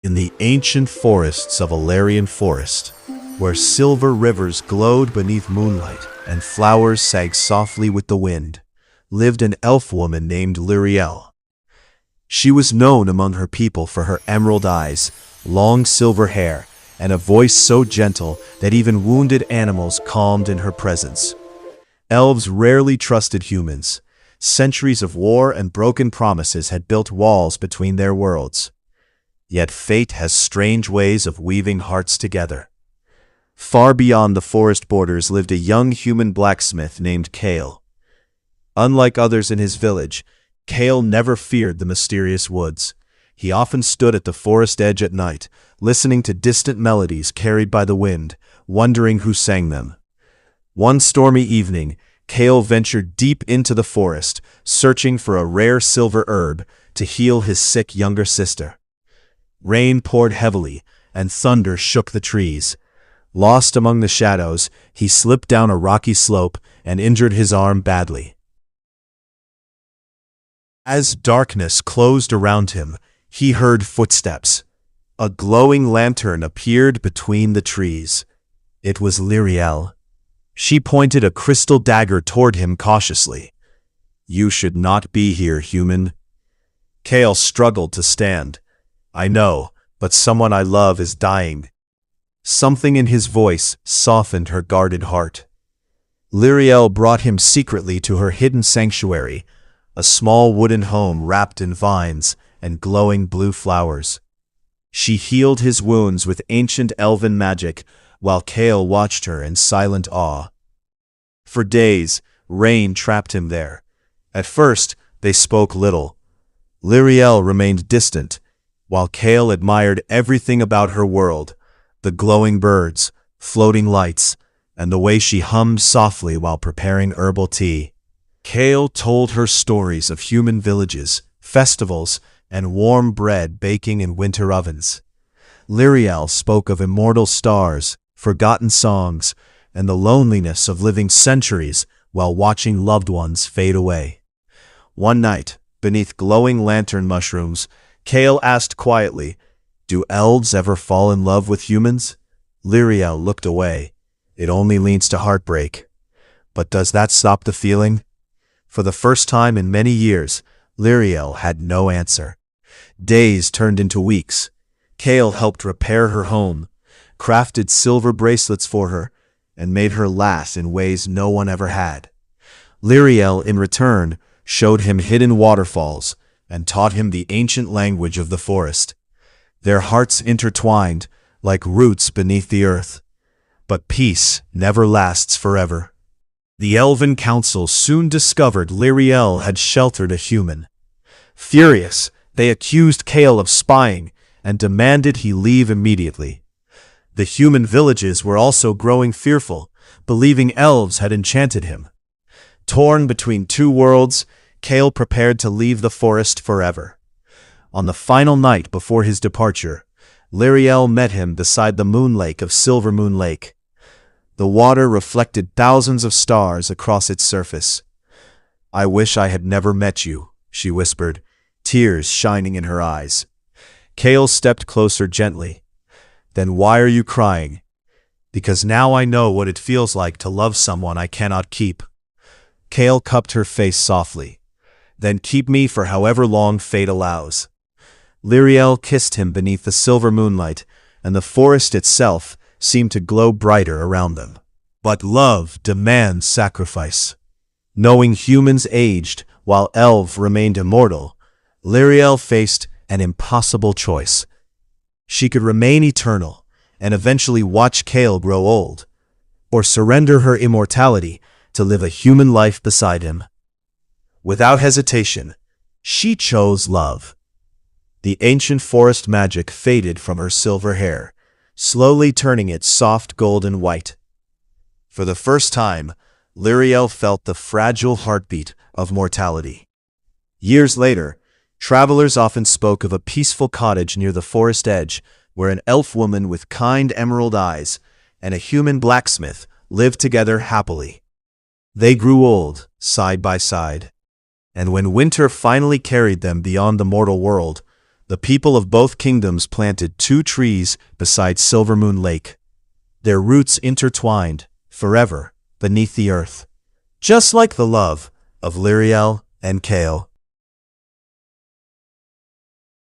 In the ancient forests of Alarian Forest, where silver rivers glowed beneath moonlight and flowers sang softly with the wind, lived an elf woman named Lyrielle. She was known among her people for her emerald eyes, long silver hair, and a voice so gentle that even wounded animals calmed in her presence. Elves rarely trusted humans. Centuries of war and broken promises had built walls between their worlds. Yet fate has strange ways of weaving hearts together. Far beyond the forest borders lived a young human blacksmith named Kael. Unlike others in his village, Kael never feared the mysterious woods. He often stood at the forest edge at night, listening to distant melodies carried by the wind, wondering who sang them. One stormy evening, Kael ventured deep into the forest, searching for a rare silver herb to heal his sick younger sister. Rain poured heavily, and thunder shook the trees. Lost among the shadows, he slipped down a rocky slope and injured his arm badly. As darkness closed around him, he heard footsteps. A glowing lantern appeared between the trees. It was Lyrielle. She pointed a crystal dagger toward him cautiously. "You should not be here, human." Kael struggled to stand. "I know, but someone I love is dying." Something in his voice softened her guarded heart. Lyrielle brought him secretly to her hidden sanctuary, a small wooden home wrapped in vines and glowing blue flowers. She healed his wounds with ancient elven magic, while Kael watched her in silent awe. For days, rain trapped him there. At first, they spoke little. Lyrielle remained distant, while Kael admired everything about her world, the glowing birds, floating lights, and the way she hummed softly while preparing herbal tea. Kael told her stories of human villages, festivals, and warm bread baking in winter ovens. Lyrielle spoke of immortal stars, forgotten songs, and the loneliness of living centuries while watching loved ones fade away. One night, beneath glowing lantern mushrooms, Kael asked quietly, "Do elves ever fall in love with humans?" Lyrielle looked away. "It only leads to heartbreak." "But does that stop the feeling?" For the first time in many years, Lyrielle had no answer. Days turned into weeks. Kael helped repair her home, crafted silver bracelets for her, and made her laugh in ways no one ever had. Lyrielle, in return, showed him hidden waterfalls and taught him the ancient language of the forest. Their hearts intertwined like roots beneath the earth. But peace never lasts forever. The Elven Council soon discovered Lyrielle had sheltered a human. Furious, they accused Kael of spying and demanded he leave immediately. The human villages were also growing fearful, believing elves had enchanted him. Torn between two worlds, Kael prepared to leave the forest forever. On the final night before his departure, Lyrielle met him beside the moon lake of Silver Moon Lake. The water reflected thousands of stars across its surface. "I wish I had never met you," she whispered, tears shining in her eyes. Kael stepped closer gently. "Then why are you crying?" "Because now I know what it feels like to love someone I cannot keep." Kael cupped her face softly. "Then keep me for however long fate allows." Lyrielle kissed him beneath the silver moonlight, and the forest itself seemed to glow brighter around them. But love demands sacrifice. Knowing humans aged while elves remained immortal, Lyrielle faced an impossible choice. She could remain eternal and eventually watch Kael grow old, or surrender her immortality to live a human life beside him. Without hesitation, she chose love. The ancient forest magic faded from her silver hair, slowly turning it soft golden white. For the first time, Lyrielle felt the fragile heartbeat of mortality. Years later, travelers often spoke of a peaceful cottage near the forest edge where an elf woman with kind emerald eyes and a human blacksmith lived together happily. They grew old, side by side. And when winter finally carried them beyond the mortal world, the people of both kingdoms planted 2 trees beside Silvermoon Lake. Their roots intertwined, forever, beneath the earth. Just like the love of Lyrielle and Kael.